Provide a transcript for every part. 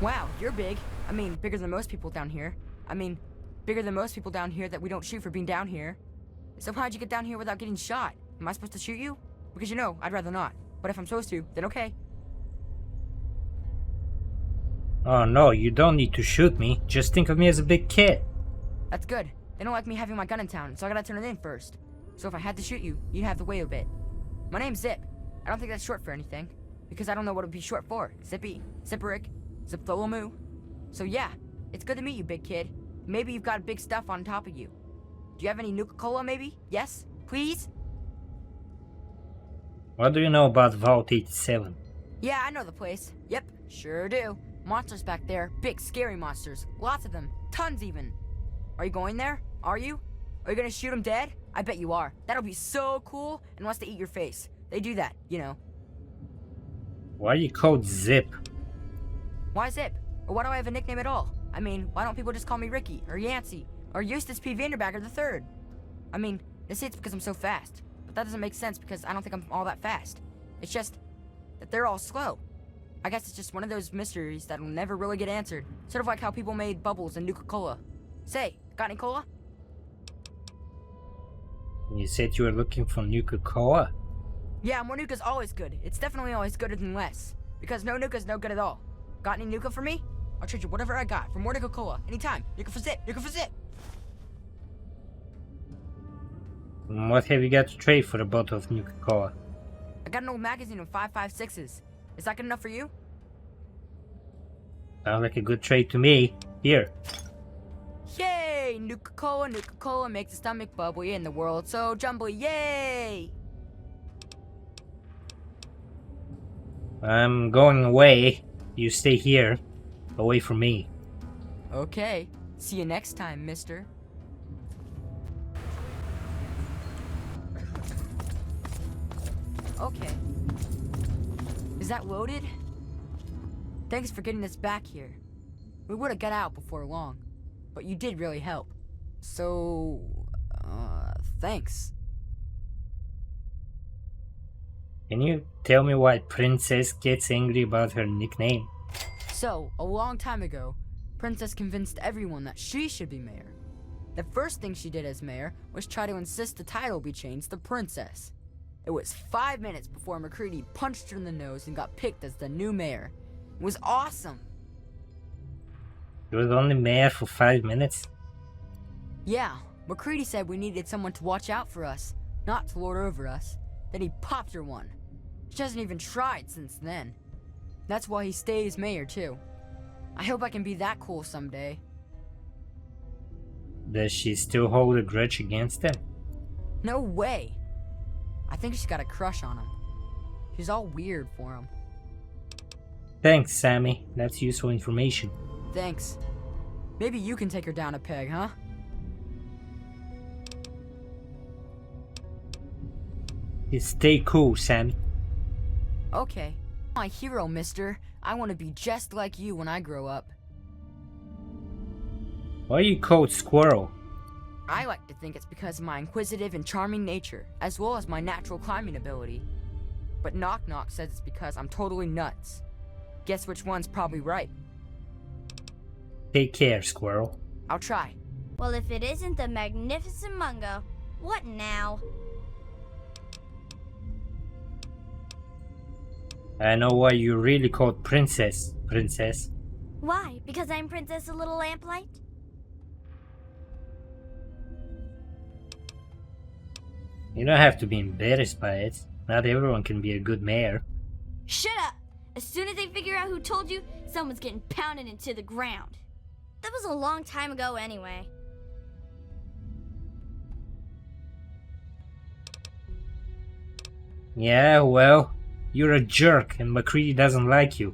Wow, you're big. I mean, bigger than most people down here. Bigger than most people down here that we don't shoot for being down here. So how'd you get down here without getting shot? Am I supposed to shoot you? Because you know, I'd rather not. But if I'm supposed to, then okay. Oh no, you don't need to shoot me. Just think of me as a big kid. That's good. They don't like me having my gun in town, so I gotta turn it in first. So if I had to shoot you, you'd have to wait a bit. My name's Zip. I don't think that's short for anything. Because I don't know what it'd be short for. Zippy, Zipperick, Ziptholomoo. So yeah, it's good to meet you, big kid. Maybe you've got big stuff on top of you. Do you have any Nuka-Cola, maybe? Yes? Please? What do you know about Vault 87? Yeah, I know the place. Yep, sure do. Monsters back there. Big, scary monsters. Lots of them. Tons, even. Are you going there? Are you? Are you gonna shoot them dead? I bet you are. That'll be so cool and wants to eat your face. They do that, you know. Why are you called Zip? Why Zip? Or why do I have a nickname at all? I mean, why don't people just call me Ricky, or Yancey, or Eustace P. Vanderbacker III? I mean, they say it's because I'm so fast. But that doesn't make sense because I don't think I'm all that fast. It's just that they're all slow. I guess it's just one of those mysteries that'll never really get answered. Sort of like how people made bubbles and Nuka-Cola. Say, got any cola? You said you were looking for Nuka-Cola? Yeah, more Nuka's always good. It's definitely always gooder than less. Because no Nuka's no good at all. Got any Nuka for me? I'll trade you whatever I got for more Nuka-Cola. Anytime. Nuka for Zip. Nuka for Zip. What have you got to trade for a bottle of Nuka-Cola? I got an old magazine of 5.56s. Is that good enough for you? Sounds like a good trade to me. Here. Yay! Nuka-Cola, Nuka-Cola makes the stomach bubbly and the world so jumbly. Yay! I'm going away. You stay here. Away from me. Okay. See you next time, mister. Okay. Is that loaded? Thanks for getting us back here. We would have got out before long, but you did really help. So, thanks. Can you tell me why Princess gets angry about her nickname? So, a long time ago, Princess convinced everyone that she should be mayor. The first thing she did as mayor was try to insist the title be changed to Princess. It was 5 minutes before McCready punched her in the nose and got picked as the new mayor. It was awesome! You were only mayor for 5 minutes? Yeah, McCready said we needed someone to watch out for us, not to lord over us. Then he popped her one. She hasn't even tried since then. That's why he stays mayor, too. I hope I can be that cool someday. Does she still hold a grudge against him? No way! I think she's got a crush on him. She's all weird for him. Thanks, Sammy. That's useful information. Thanks. Maybe you can take her down a peg, huh? Stay cool, Sammy. Okay. My hero, mister. I want to be just like you when I grow up. Why are you called Squirrel? I like to think it's because of my inquisitive and charming nature, as well as my natural climbing ability. But Knock Knock says it's because I'm totally nuts. Guess which one's probably right. Take care, Squirrel. I'll try. Well, if it isn't the magnificent Mungo, what now? I know why you're really called Princess. Why? Because I'm Princess of Little Lamplight? You don't have to be embarrassed by it. Not everyone can be a good mayor. Shut up! As soon as they figure out who told you, someone's getting pounded into the ground. That was a long time ago anyway. Yeah, well, you're a jerk and McCready doesn't like you.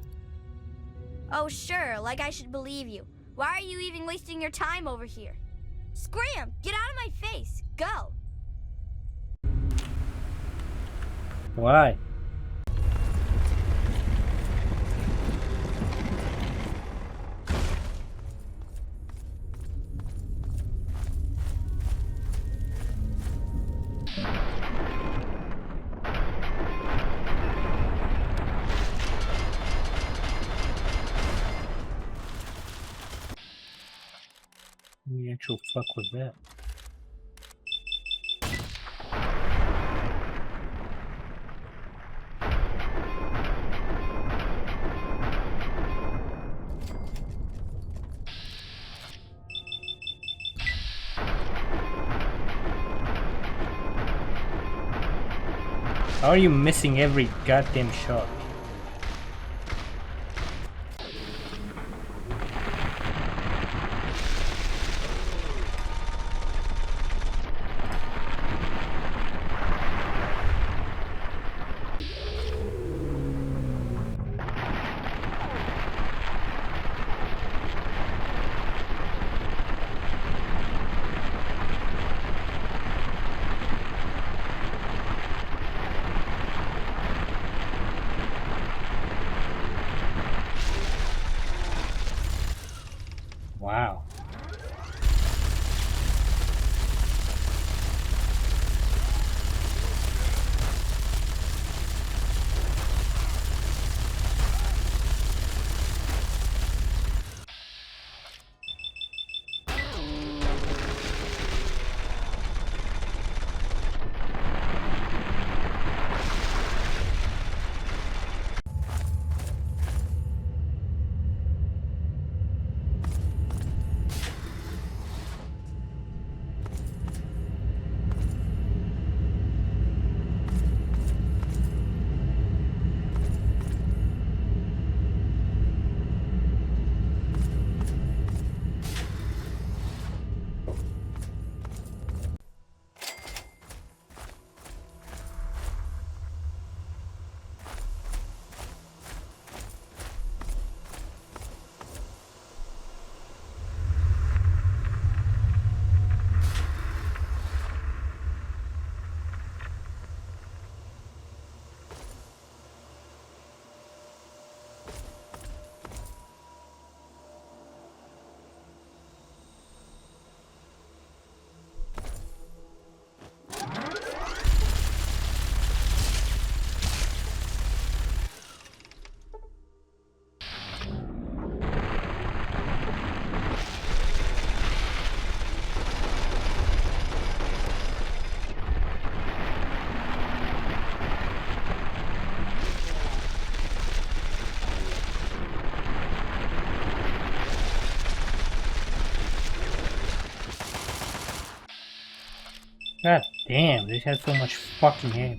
Oh sure, like I should believe you. Why are you even wasting your time over here? Scram! Get out of my face! Go! Why? What the fuck was that? How are you missing every goddamn shot? Wow. God damn, this has so much fucking hair.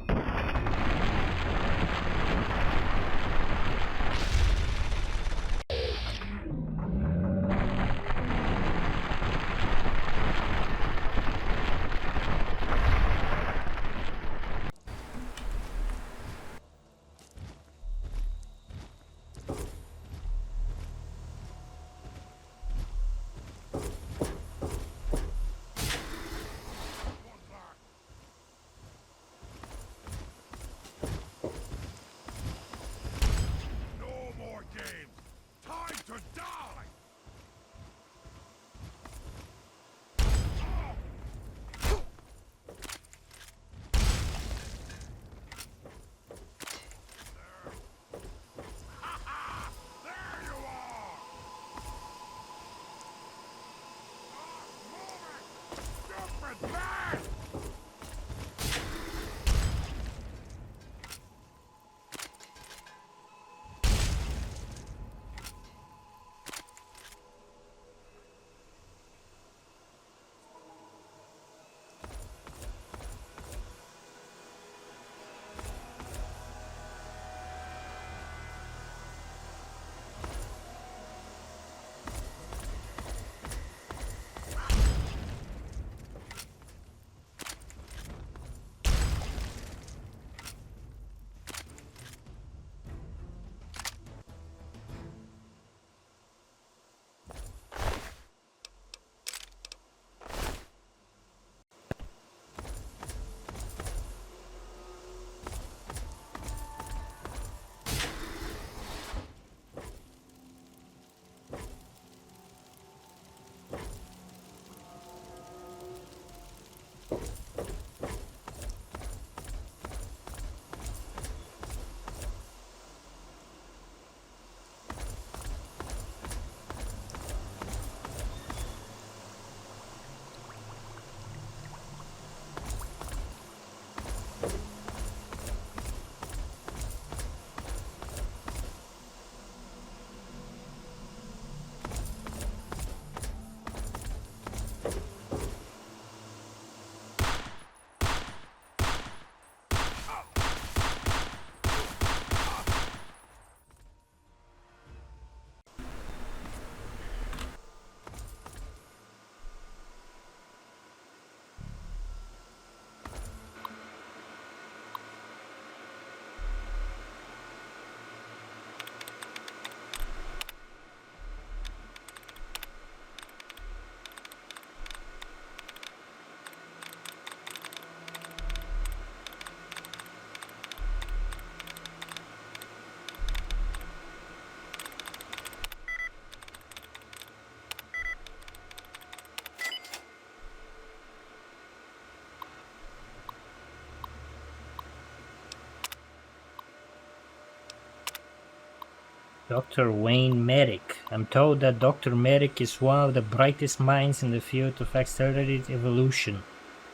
Dr. Wayne Merrick. I'm told that Dr. Merrick is one of the brightest minds in the field of accelerated evolution,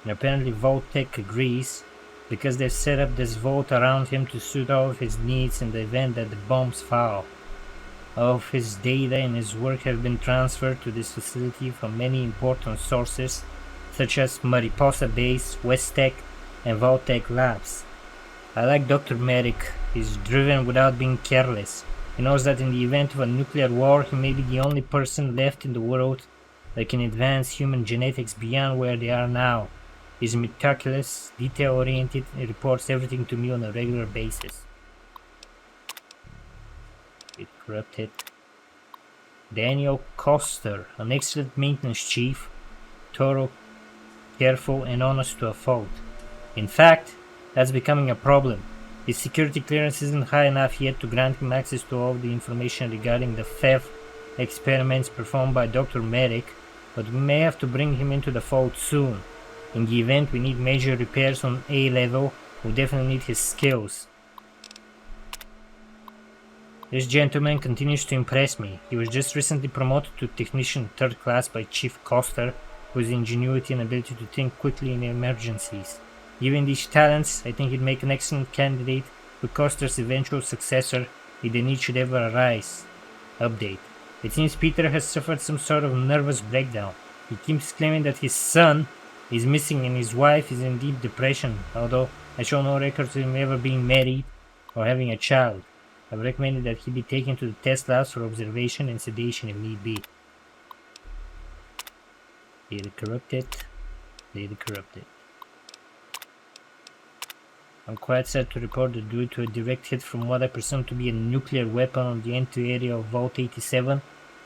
and apparently Vault-Tec agrees, because they've set up this vault around him to suit all of his needs in the event that the bombs fall. All of his data and his work have been transferred to this facility from many important sources, such as Mariposa Base, West-Tech, and Vault-Tec Labs. I like Dr. Merrick. He's driven without being careless. He knows that in the event of a nuclear war, he may be the only person left in the world that can advance human genetics beyond where they are now. He's meticulous, detail-oriented, and reports everything to me on a regular basis. Bit corrupted. Daniel Koster, an excellent maintenance chief, thorough, careful, and honest to a fault. In fact, that's becoming a problem. His security clearance isn't high enough yet to grant him access to all the information regarding the theft experiments performed by Dr. Merrick, but we may have to bring him into the fold soon. In the event we need major repairs on A level, we'll definitely need his skills. This gentleman continues to impress me. He was just recently promoted to Technician 3rd Class by Chief Koster, whose ingenuity and ability to think quickly in emergencies. Given these talents, I think he'd make an excellent candidate for Koster's eventual successor if the need should ever arise. Update. It seems Peter has suffered some sort of nervous breakdown. He keeps claiming that his son is missing and his wife is in deep depression, although I show no records of him ever being married or having a child. I've recommended that he be taken to the test labs for observation and sedation if need be. Data corrupted. Data corrupted. I'm quite sad to report that due to a direct hit from what I presume to be a nuclear weapon on the entry area of Vault 87,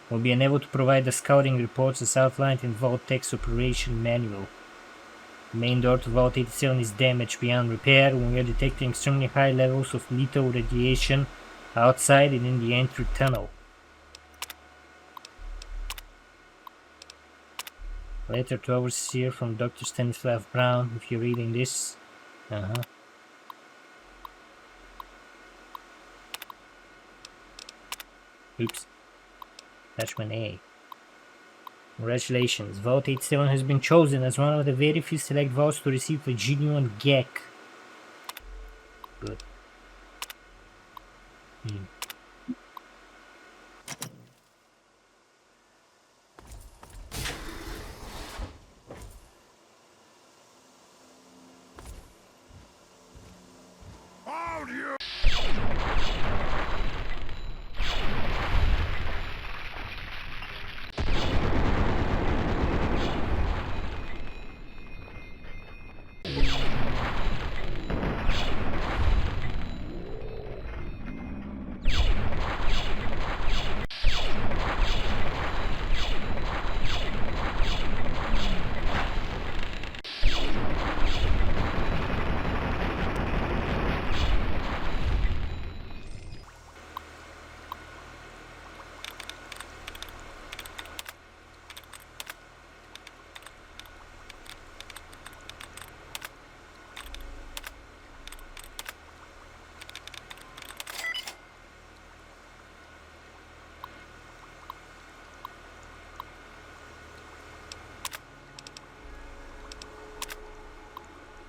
we'll be unable to provide the scouting reports as outlined in Vault-Tec's operation manual. The main door to Vault 87 is damaged beyond repair, and we are detecting extremely high levels of lethal radiation outside and in the entry tunnel. Letter to Overseer from Dr. Stanislav Brown, if you're reading this. Oops. Attachment A. Congratulations, Vault 87 has been chosen as one of the very few select vaults to receive a genuine GEC. Good.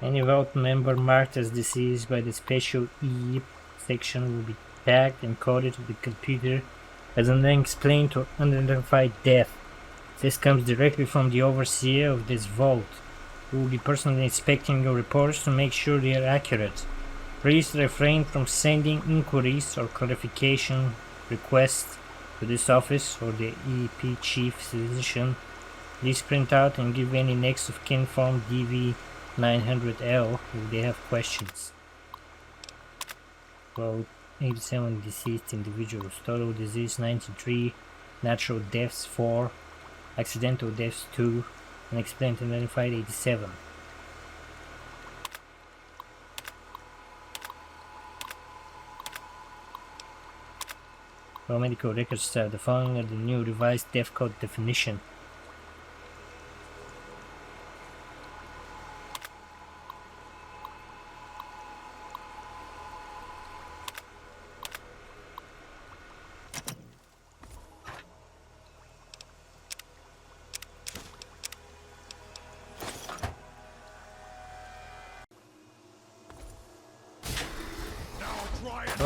Any vault member marked as deceased by the special E section will be tagged and coded to the computer as an unexplained or unidentified death. This comes directly from the overseer of this vault, who will be personally inspecting your reports to make sure they are accurate. Please refrain from sending inquiries or clarification requests to this office or the EP chief physician. Please print out and give any next of kin form DV900L if they have questions. Well, 87 deceased individuals, total disease 93, natural deaths 4, accidental deaths 2, unexplained and identified 87. Well, medical records the following are the new revised death code definition.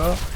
Oh.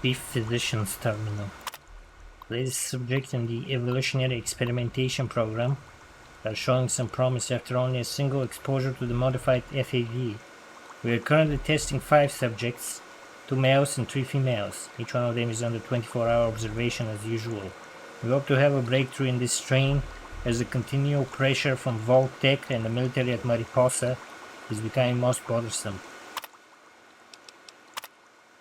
Chief Physician's Terminal. Latest subject in the evolutionary experimentation program are showing some promise after only a single exposure to the modified FAV. We are currently testing 5 subjects, 2 males and 3 females. Each one of them is under 24-hour observation as usual. We hope to have a breakthrough in this strain as the continual pressure from Vault-Tec and the military at Mariposa is becoming most bothersome.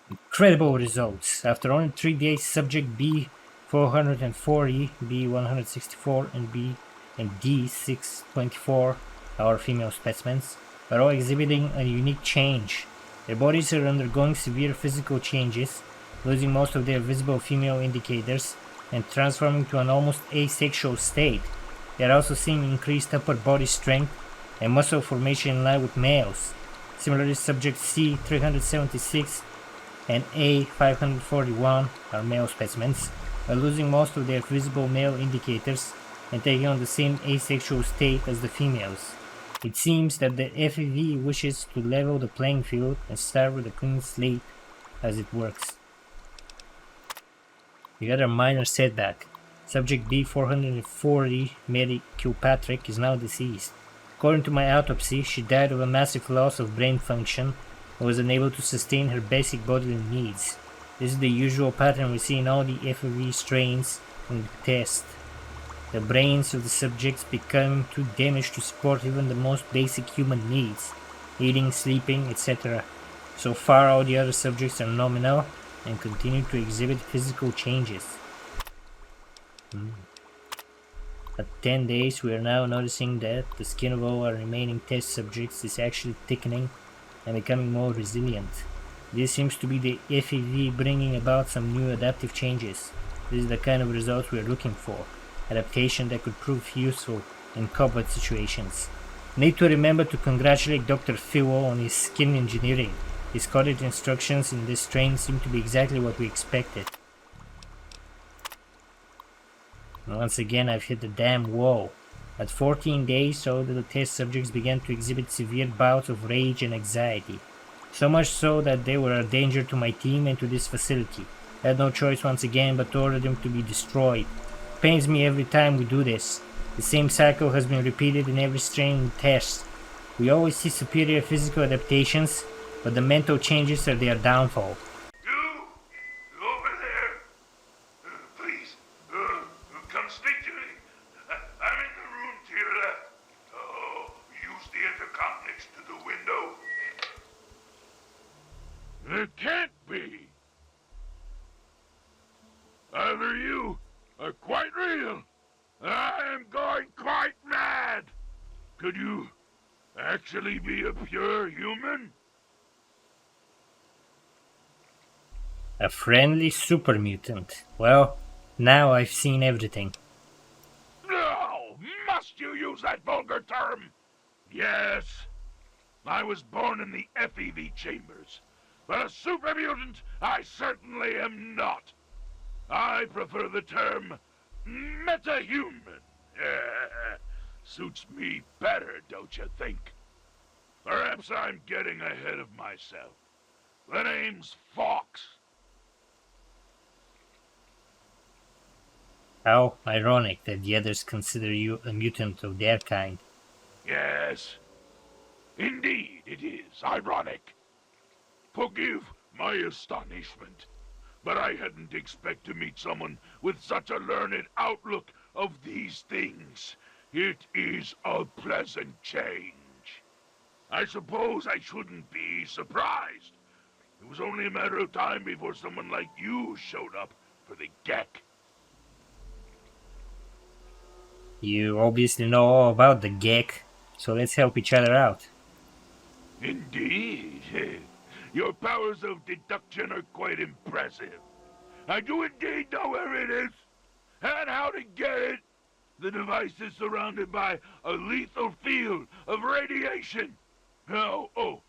Incredible results. After only 3 days, subject B440, B164 and B and D624, our female specimens, are all exhibiting a unique change. Their bodies are undergoing severe physical changes, losing most of their visible female indicators and transforming to an almost asexual state. They are also seeing increased upper body strength and muscle formation in line with males. Similarly, subject C376 and A541, our male specimens, are losing most of their visible male indicators and taking on the same asexual state as the females. It seems that the FEV wishes to level the playing field and start with a clean slate as it works. We got a minor setback. Subject B440, Mary Kilpatrick, is now deceased. According to my autopsy, she died of a massive loss of brain function and was unable to sustain her basic bodily needs. This is the usual pattern we see in all the FEV strains in the test. The brains of the subjects become too damaged to support even the most basic human needs, eating, sleeping, etc. So far all the other subjects are nominal and continue to exhibit physical changes. At 10 days we are now noticing that the skin of all our remaining test subjects is actually thickening and becoming more resilient. This seems to be the FEV bringing about some new adaptive changes. This is the kind of results we are looking for. Adaptation that could prove useful in combat situations. Need to remember to congratulate Dr. Phil on his skin engineering. His coded instructions in this strain seem to be exactly what we expected. And once again I've hit the damn wall. At 14 days, all the test subjects began to exhibit severe bouts of rage and anxiety. So much so that they were a danger to my team and to this facility. I had no choice once again but to order them to be destroyed. It pains me every time we do this. The same cycle has been repeated in every strain we test. We always see superior physical adaptations, but the mental changes are their downfall. You over there, please, come speak to me. I'm in the room to your left. Oh, use the intercom next to the window. It can't be. Either you are quite real. I am going quite mad. Could you actually be a pure human? A friendly super mutant. Well, now I've seen everything. No! Must you use that vulgar term? Yes. I was born in the FEV chambers. But a super mutant I certainly am not. I prefer the term metahuman. Suits me better, don't you think? Perhaps I'm getting ahead of myself. The name's Fox. How ironic that the others consider you a mutant of their kind. Yes. Indeed, it is ironic. Forgive my astonishment, but I hadn't expected to meet someone with such a learned outlook of these things, it is a pleasant change. I suppose I shouldn't be surprised. It was only a matter of time before someone like you showed up for the Gek. You obviously know all about the Gek, so let's help each other out. Indeed. Your powers of deduction are quite impressive. I do indeed know where it is, and how to get it. The device is surrounded by a lethal field of radiation. Oh,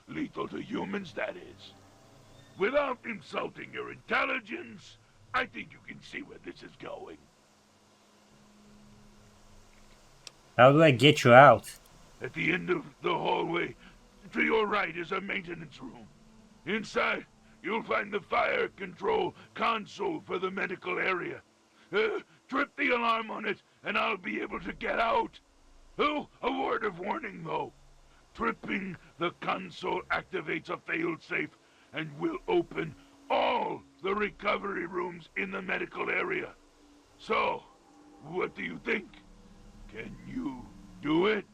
lethal to humans, that is. Without insulting your intelligence, I think you can see where this is going. How do I get you out? At the end of the hallway, to your right is a maintenance room. Inside, you'll find the fire control console for the medical area. Trip the alarm on it, and I'll be able to get out. Oh, a word of warning, though. Tripping the console activates a failsafe and will open all the recovery rooms in the medical area. So, what do you think? Can you do it?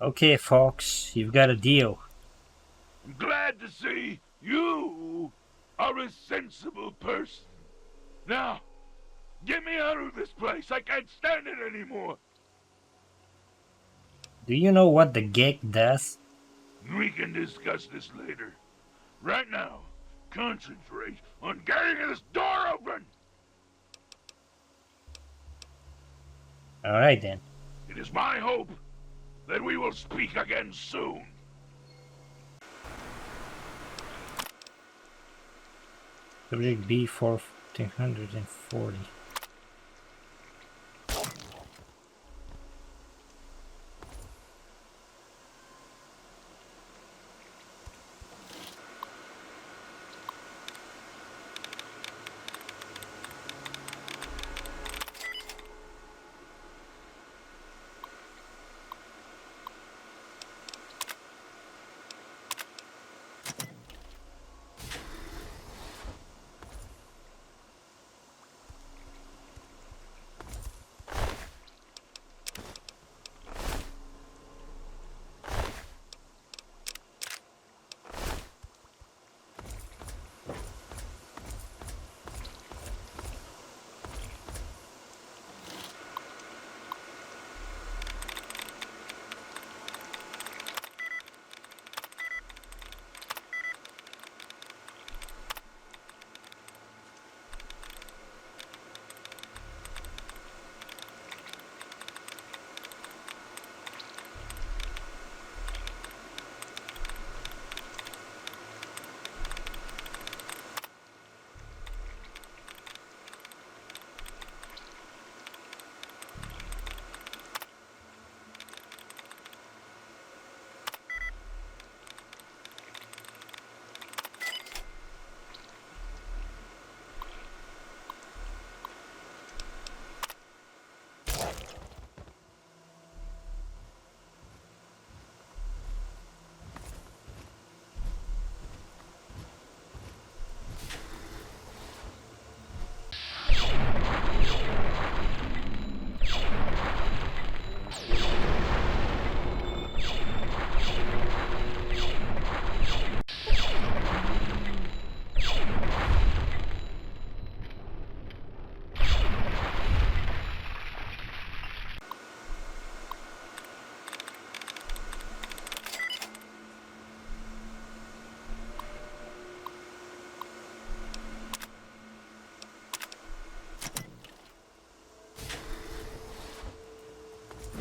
Okay, Fox, you've got a deal. I'm glad to see you are a sensible person. Now, get me out of this place. I can't stand it anymore. Do you know what the Gek does? We can discuss this later. Right now, concentrate on getting this door open. Alright then. It is my hope that we will speak again soon. Subject B 1440.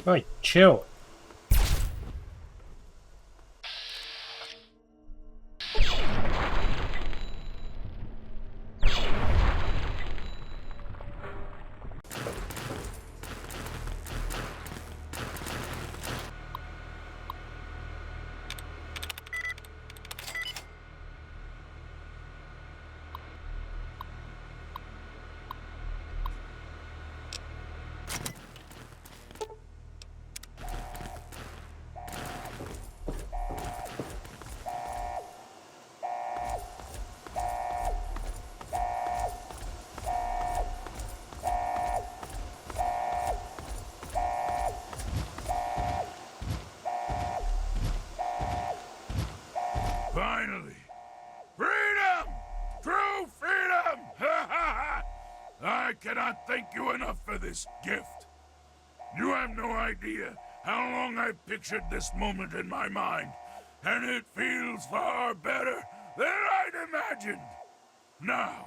Oi, chill. cannot thank you enough for this gift. You have no idea how long I've pictured this moment in my mind, and it feels far better than I'd imagined. Now,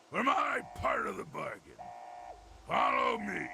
for my part of the bargain, follow me.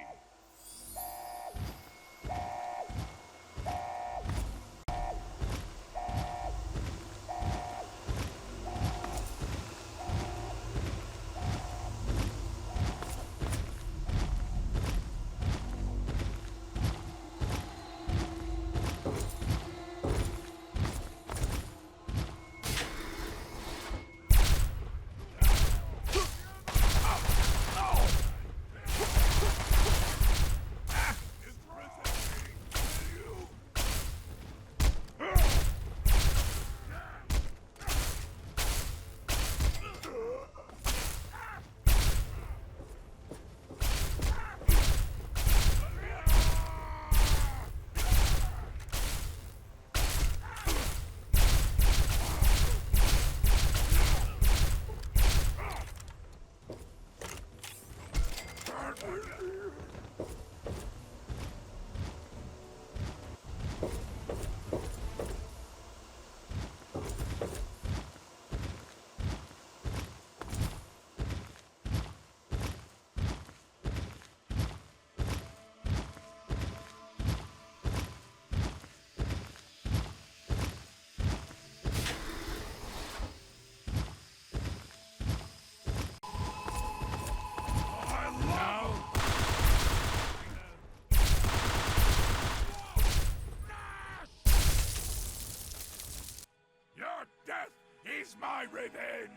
My revenge!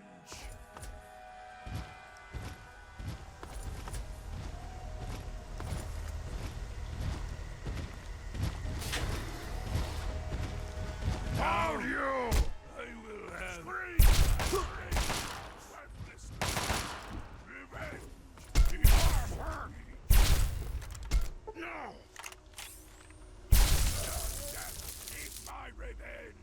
Down you! I will have revenge! Harm me! No! Death is my revenge!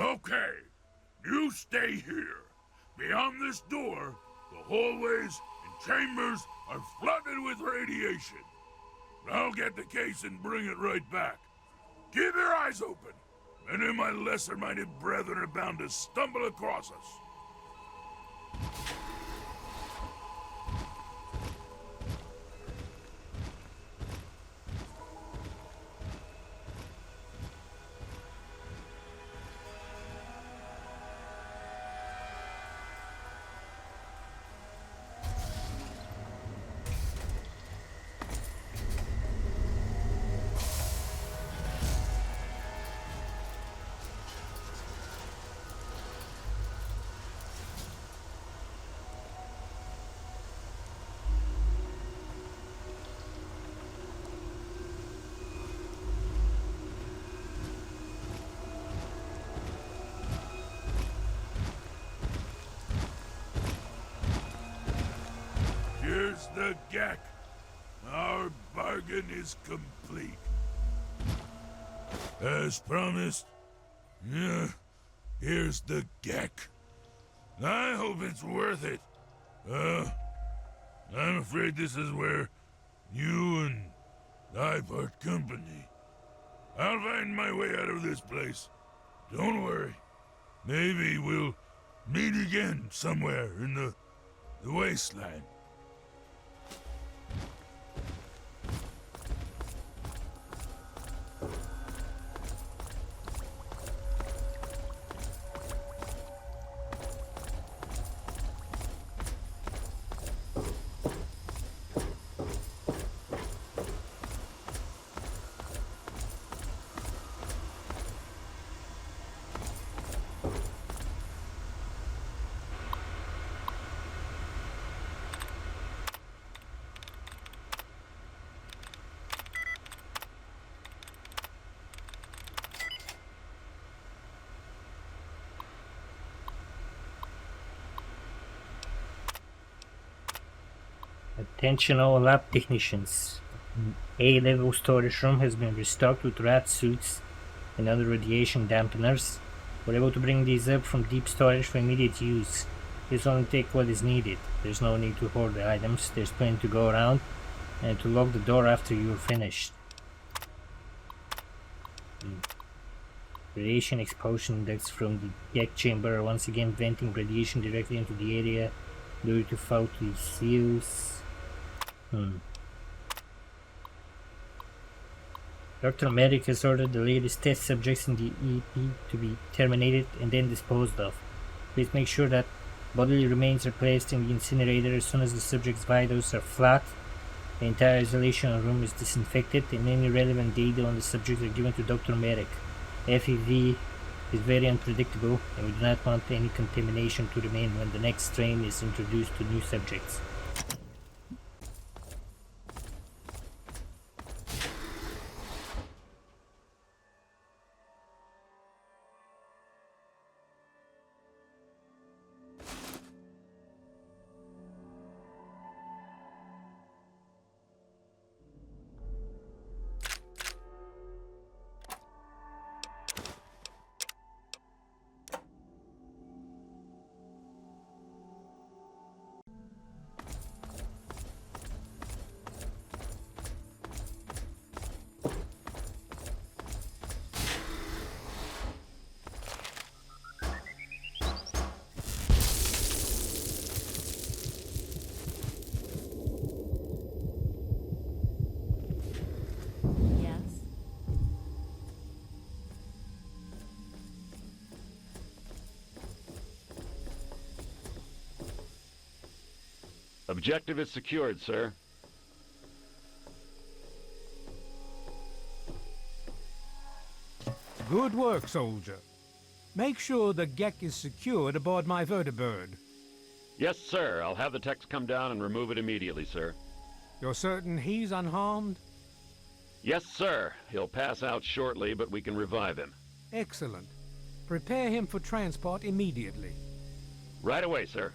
Okay, you stay here. Beyond this door, the hallways and chambers are flooded with radiation. I'll get the case and bring it right back. Keep your eyes open. Many of my lesser-minded brethren are bound to stumble across us. the Gek. Our bargain is complete. As promised, here's the Gek. I hope it's worth it. I'm afraid this is where you and I part company. I'll find my way out of this place. Don't worry. Maybe we'll meet again somewhere in the wasteland. Attention all lab technicians. A-level storage room has been restocked with rat suits and other radiation dampeners. We're able to bring these up from deep storage for immediate use. Please only take what is needed. There's no need to hoard the items. There's plenty to go around, and to lock the door after you're finished. Radiation exposure ducts from the Gek chamber are once again venting radiation directly into the area due to faulty seals. Dr. Merrick has ordered the latest test subjects in the EP to be terminated and then disposed of. Please make sure that bodily remains are placed in the incinerator as soon as the subject's vitals are flat. The entire isolation room is disinfected and any relevant data on the subject are given to Dr. Merrick. FEV is very unpredictable and we do not want any contamination to remain when the next strain is introduced to new subjects. Objective is secured, sir. Good work, soldier. Make sure the Gek is secured aboard my vertibird. Yes, sir. I'll have the techs come down and remove it immediately, sir. You're certain he's unharmed? Yes, sir. He'll pass out shortly, but we can revive him. Excellent. Prepare him for transport immediately. Right away, sir.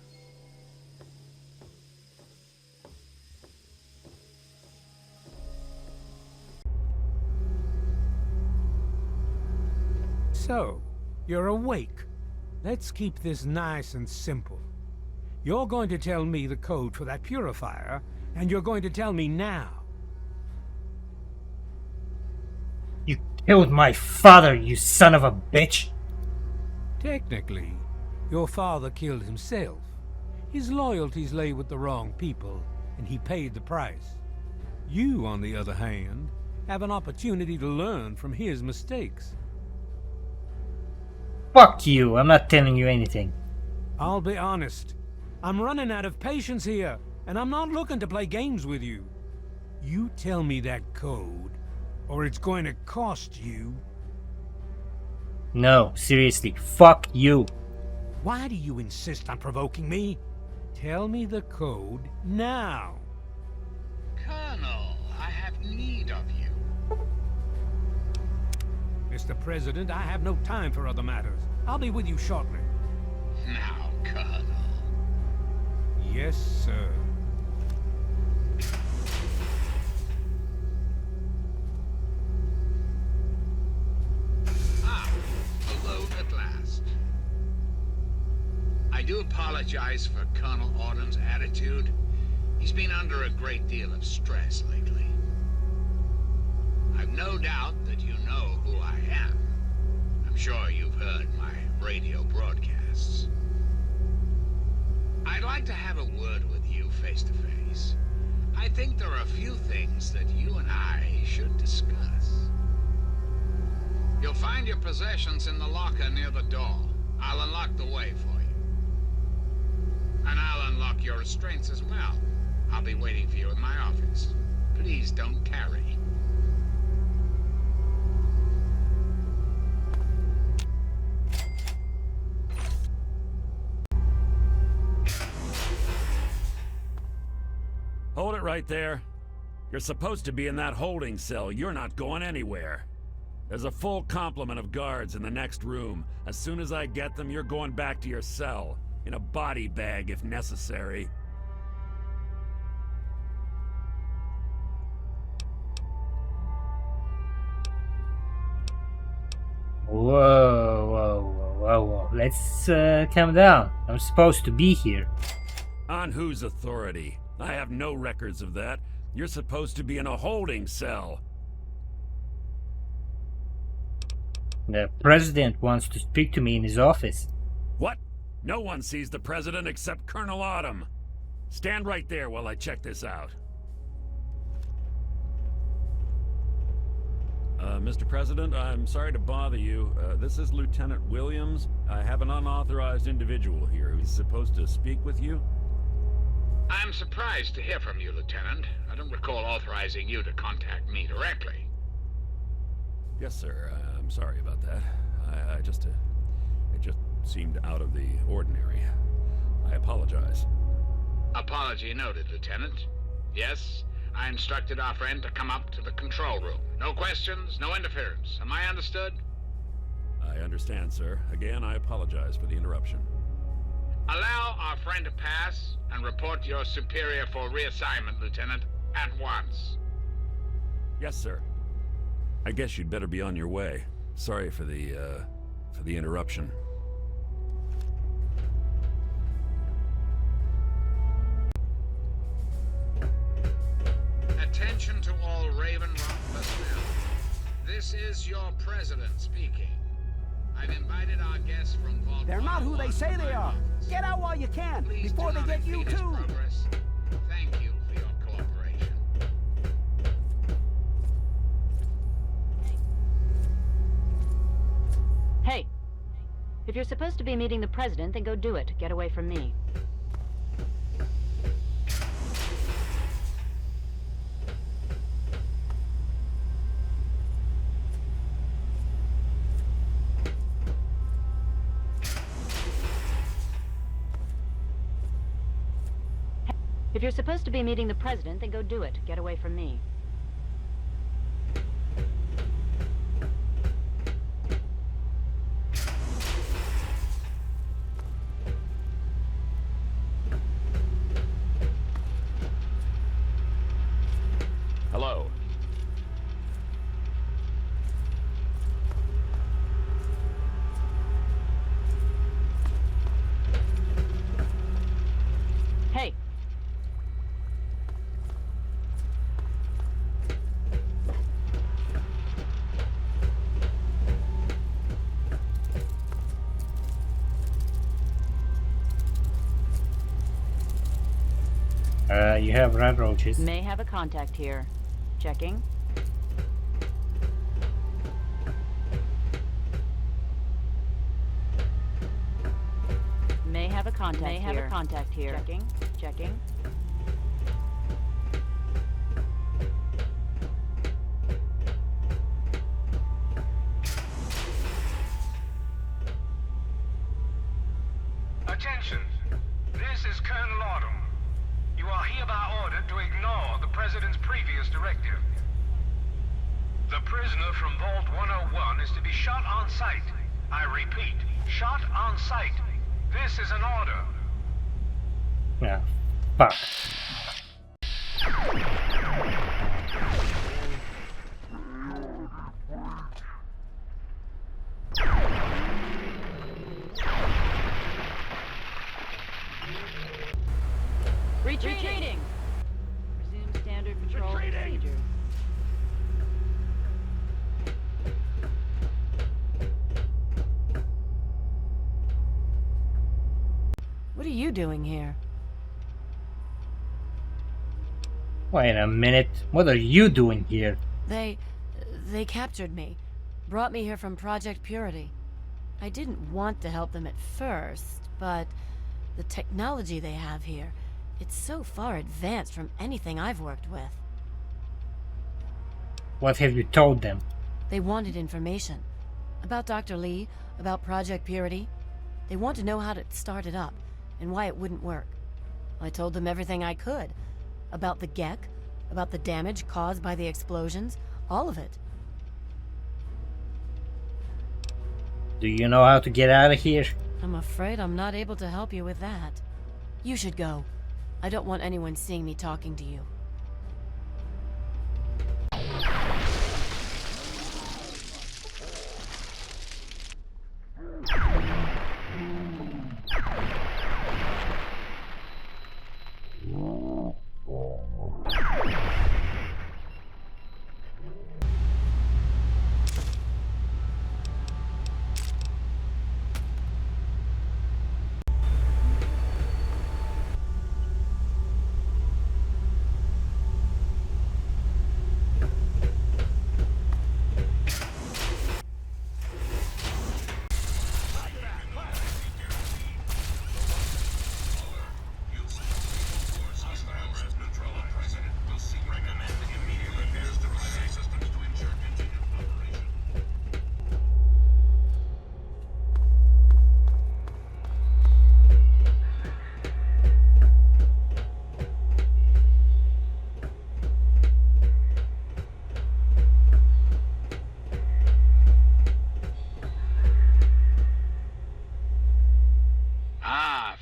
So, you're awake. Let's keep this nice and simple. You're going to tell me the code for that purifier, and you're going to tell me now. You killed my father, you son of a bitch! Technically, your father killed himself. His loyalties lay with the wrong people, and he paid the price. You, on the other hand, have an opportunity to learn from his mistakes. Fuck you, I'm not telling you anything. I'll be honest. I'm running out of patience here, and I'm not looking to play games with you. You tell me that code, or it's going to cost you. No, seriously, fuck you. Why do you insist on provoking me? Tell me the code now. Colonel, I have need of you. Mr. President, I have no time for other matters. I'll be with you shortly. Now, Colonel. Yes, sir. do apologize for Colonel Autumn's attitude. He's been under a great deal of stress lately. I've no doubt that you know who I am. I'm sure you've heard my radio broadcasts. I'd like to have a word with you face to face. I think there are a few things that you and I should discuss. You'll find your possessions in the locker near the door. I'll unlock the way for you. And I'll unlock your restraints as well. I'll be waiting for you in my office. Please don't tarry. Hold it right there. You're supposed to be in that holding cell. You're not going anywhere. There's a full complement of guards in the next room. As soon as I get them, you're going back to your cell. In a body bag, if necessary. Whoa, whoa, whoa, whoa, whoa. Let's calm down. I'm supposed to be here. On whose authority? I have no records of that. You're supposed to be in a holding cell. The president wants to speak to me in his office. What? No one sees the president except Colonel Autumn. Stand right there while I check this out. Mr. President, I'm sorry to bother you. This is Lieutenant Williams. I have an unauthorized individual here who's supposed to speak with you. I'm surprised to hear from you, Lieutenant. I don't recall authorizing you to contact me directly. Yes, sir. I'm sorry about that. It just seemed out of the ordinary. I apologize. Apology noted, Lieutenant. Yes, I instructed our friend to come up to the control room. No questions, no interference. Am I understood? I understand, sir. Again, I apologize for the interruption. Allow our friend to pass and report to your superior for reassignment, Lieutenant, at once. Yes, sir. I guess you'd better be on your way. Sorry for the interruption. Attention to all Raven Rock personnel. This is your president speaking. I've invited our guests from Vault. They're not who they say they are. Get out while you can, Please before do they not get you impede its too. progress. Thank you for your cooperation. Hey, if you're supposed to be meeting the president, then go do it. Get away from me. If you're supposed to be meeting the president, then go do it. Get away from me. Hello. Hey. You have red roaches. May have a contact here. Checking. May have a contact here. May have a contact here. Checking. Checking. Attention! This is Colonel Autumn. You are hereby ordered to ignore the President's previous directive. The prisoner from Vault 101 is to be shot on sight. I repeat, shot on sight. This is an order. Yeah. Fuck. Retreating! Resume standard patrol procedures. What are you doing here? Wait a minute. What are you doing here? They captured me. Brought me here from Project Purity. I didn't want to help them at first, but the technology they have here, it's so far advanced from anything I've worked with. What have you told them? They wanted information. About Dr. Lee, about Project Purity. They want to know how to start it up, and why it wouldn't work. I told them everything I could. About the Gek, about the damage caused by the explosions, all of it. Do you know how to get out of here? I'm afraid I'm not able to help you with that. You should go. I don't want anyone seeing me talking to you.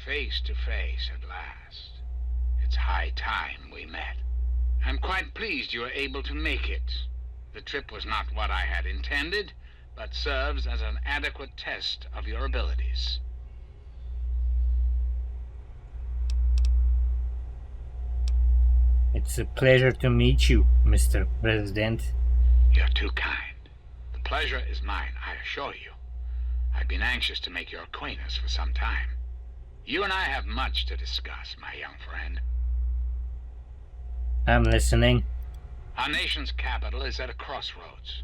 Face to face at last. It's high time we met. I'm quite pleased you were able to make it. The trip was not what I had intended, but serves as an adequate test of your abilities. It's a pleasure to meet you, Mr. President. You're too kind. The pleasure is mine, I assure you. I've been anxious to make your acquaintance for some time. You and I have much to discuss, my young friend. I'm listening. Our nation's capital is at a crossroads.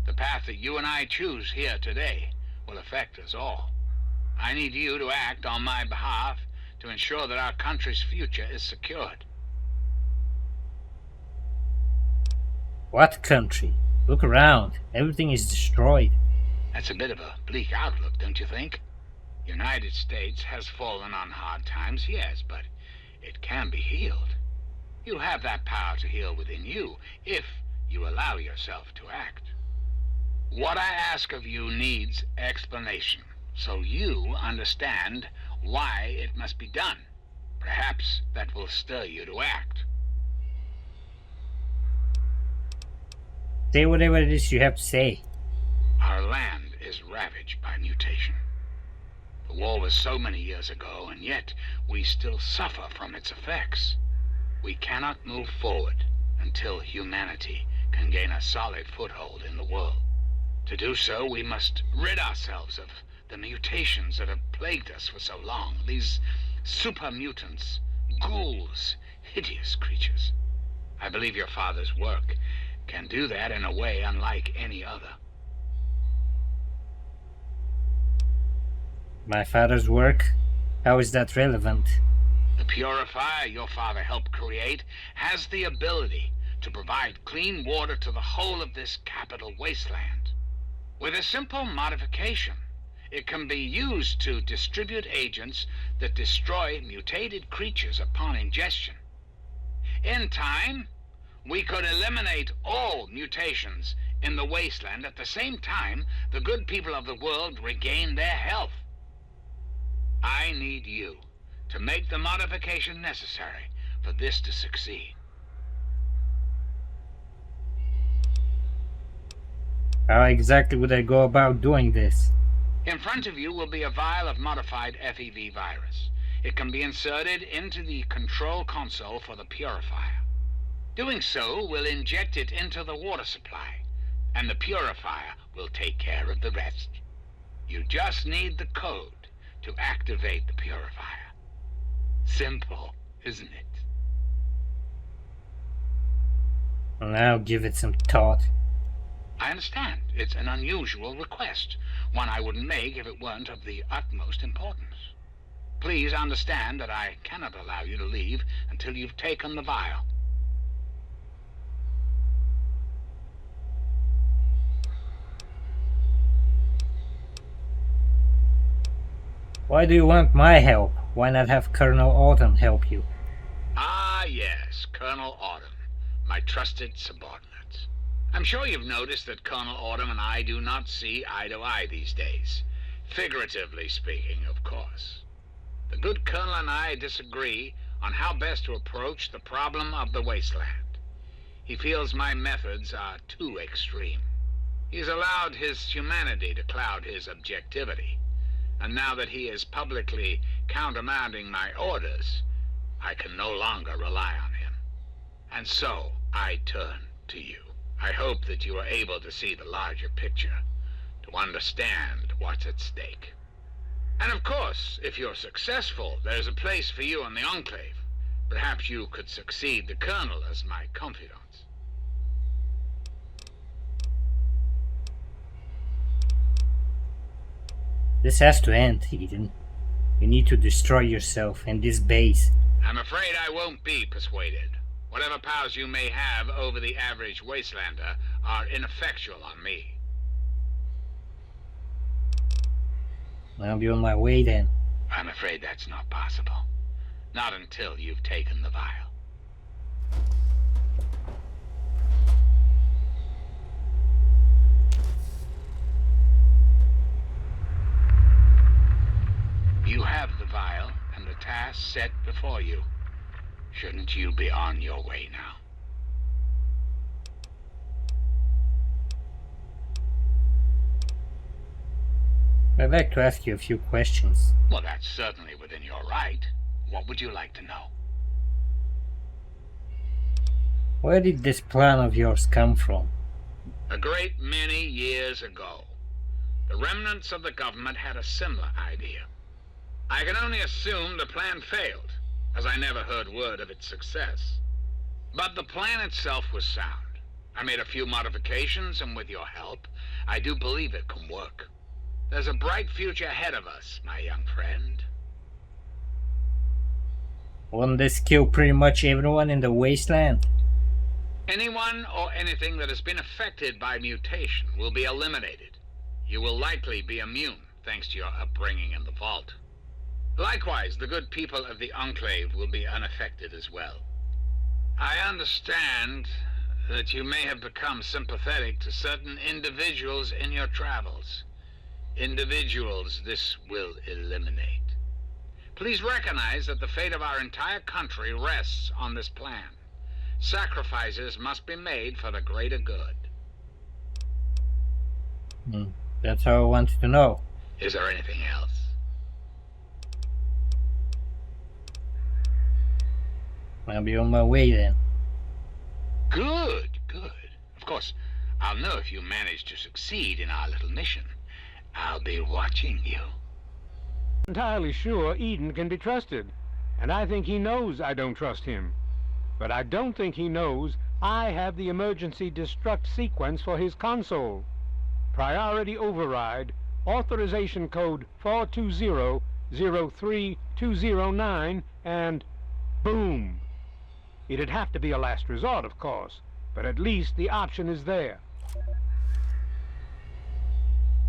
The path that you and I choose here today will affect us all. I need you to act on my behalf to ensure that our country's future is secured. What country? Look around. Everything is destroyed. That's a bit of a bleak outlook, don't you think? United States has fallen on hard times, yes, but it can be healed. You have that power to heal within you, if you allow yourself to act. What I ask of you needs explanation, so you understand why it must be done. Perhaps that will stir you to act. Say whatever it is you have to say. Our land is ravaged by mutation. The war was so many years ago, and yet we still suffer from its effects. We cannot move forward until humanity can gain a solid foothold in the world. To do so, we must rid ourselves of the mutations that have plagued us for so long. These super mutants, ghouls, hideous creatures. I believe your father's work can do that in a way unlike any other. My father's work? How is that relevant? The purifier your father helped create has the ability to provide clean water to the whole of this capital wasteland. With a simple modification, it can be used to distribute agents that destroy mutated creatures upon ingestion. In time, we could eliminate all mutations in the wasteland. At the same time, the good people of the world regain their health. I need you to make the modification necessary for this to succeed. How exactly would I go about doing this? In front of you will be a vial of modified FEV virus. it can be inserted into the control console for the purifier. Doing so will inject it into the water supply, and the purifier will take care of the rest. You just need the code to activate the purifier. Simple, isn't it? Now give it some thought. I understand. It's an unusual request, one I wouldn't make if it weren't of the utmost importance. Please understand that I cannot allow you to leave until you've taken the vial. Why do you want my help? Why not have Colonel Autumn help you? Ah, yes, Colonel Autumn, my trusted subordinate. I'm sure you've noticed that Colonel Autumn and I do not see eye to eye these days. Figuratively speaking, of course. The good Colonel and I disagree on how best to approach the problem of the wasteland. He feels my methods are too extreme. He's allowed his humanity to cloud his objectivity. And now that he is publicly countermanding my orders, I can no longer rely on him. And so, I turn to you. I hope that you are able to see the larger picture, to understand what's at stake. And of course, if you're successful, there's a place for you in the Enclave. Perhaps you could succeed the Colonel as my confidant. This has to end, Eden. You need to destroy yourself and this base. I'm afraid I won't be persuaded. Whatever powers you may have over the average wastelander are ineffectual on me. I'll be on my way then. I'm afraid that's not possible. Not until you've taken the vial. You have the vial and the task set before you. Shouldn't you be on your way now? I'd like to ask you a few questions. Well, that's certainly within your right. What would you like to know? Where did this plan of yours come from? A great many years ago, the remnants of the government had a similar idea. I can only assume the plan failed, as I never heard word of its success. But the plan itself was sound. I made a few modifications, and with your help, I do believe it can work. There's a bright future ahead of us, my young friend. Won't this kill pretty much everyone in the wasteland? Anyone or anything that has been affected by mutation will be eliminated. You will likely be immune, thanks to your upbringing in the vault. Likewise, the good people of the Enclave will be unaffected as well. I understand that you may have become sympathetic to certain individuals in your travels. Individuals this will eliminate. Please recognize that the fate of our entire country rests on this plan. Sacrifices must be made for the greater good. That's all I wanted to know. Is there anything else? I'll be on my way then. Good, good. Of course, I'll know if you manage to succeed in our little mission. I'll be watching you. Entirely sure Eden can be trusted, and I think he knows I don't trust him. But I don't think he knows I have the emergency destruct sequence for his console. Priority override, authorization code 420-03209, and boom! It'd have to be a last resort, of course, but at least the option is there.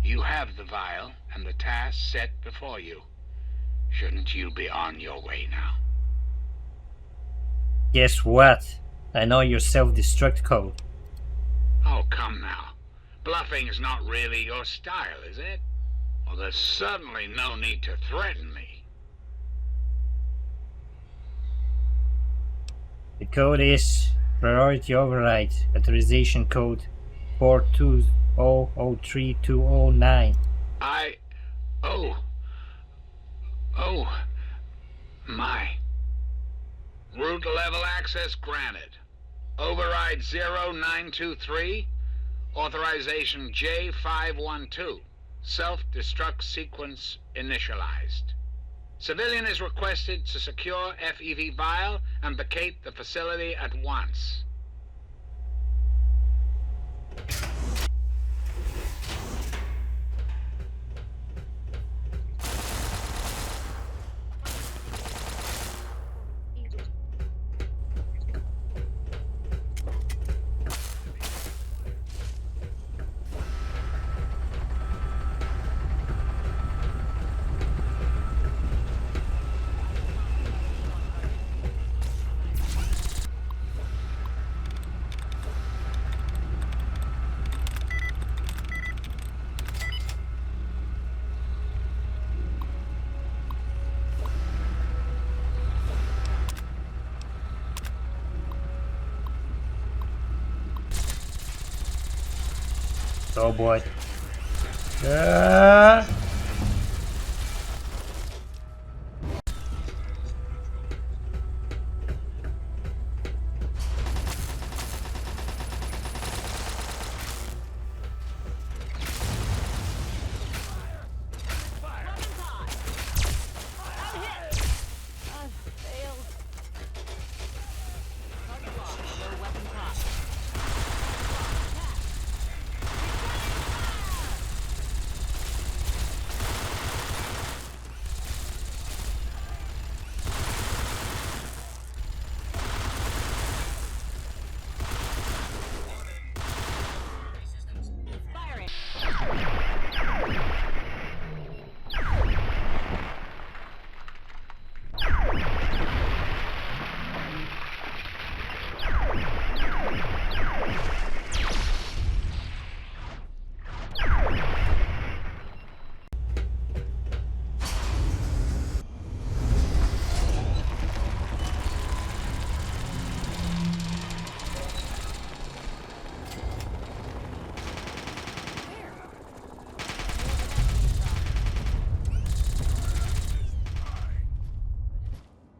You have the vial and the task set before you. Shouldn't you be on your way now? Guess what? I know your self-destruct code. Oh, come now. Bluffing is not really your style, is it? Well, there's certainly no need to threaten me. The code is priority override, authorization code 420-03209. My. Route level access granted. Override 0923. Authorization J512. Self-destruct sequence initialized. Civilian is requested to secure FEV vial and vacate the facility at once. Oh boy.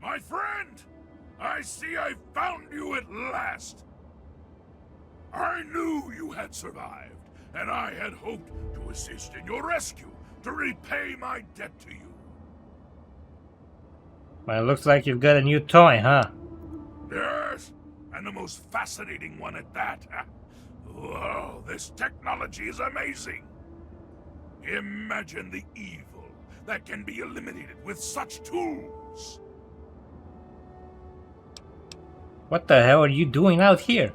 My friend! I see I found you at last! I knew you had survived, and I had hoped to assist in your rescue, to repay my debt to you. Well, it looks like you've got a new toy, huh? Yes, and the most fascinating one at that. Whoa, this technology is amazing! Imagine the evil that can be eliminated with such tools! What the hell are you doing out here?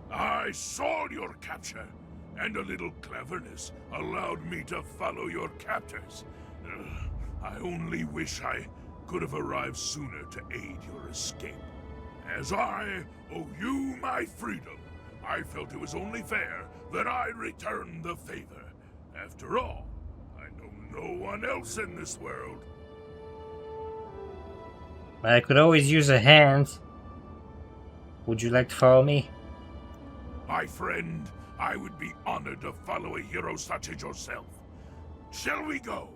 I saw your capture, and a little cleverness allowed me to follow your captors. I only wish I could have arrived sooner to aid your escape. As I owe you my freedom, I felt it was only fair that I return the favor. After all, I know no one else in this world. I could always use a hand. Would you like to follow me? My friend, I would be honored to follow a hero such as yourself. Shall we go?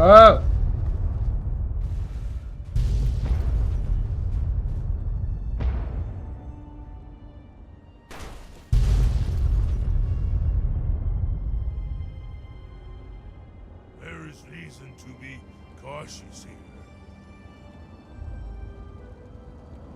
Oh! There is reason to be cautious here.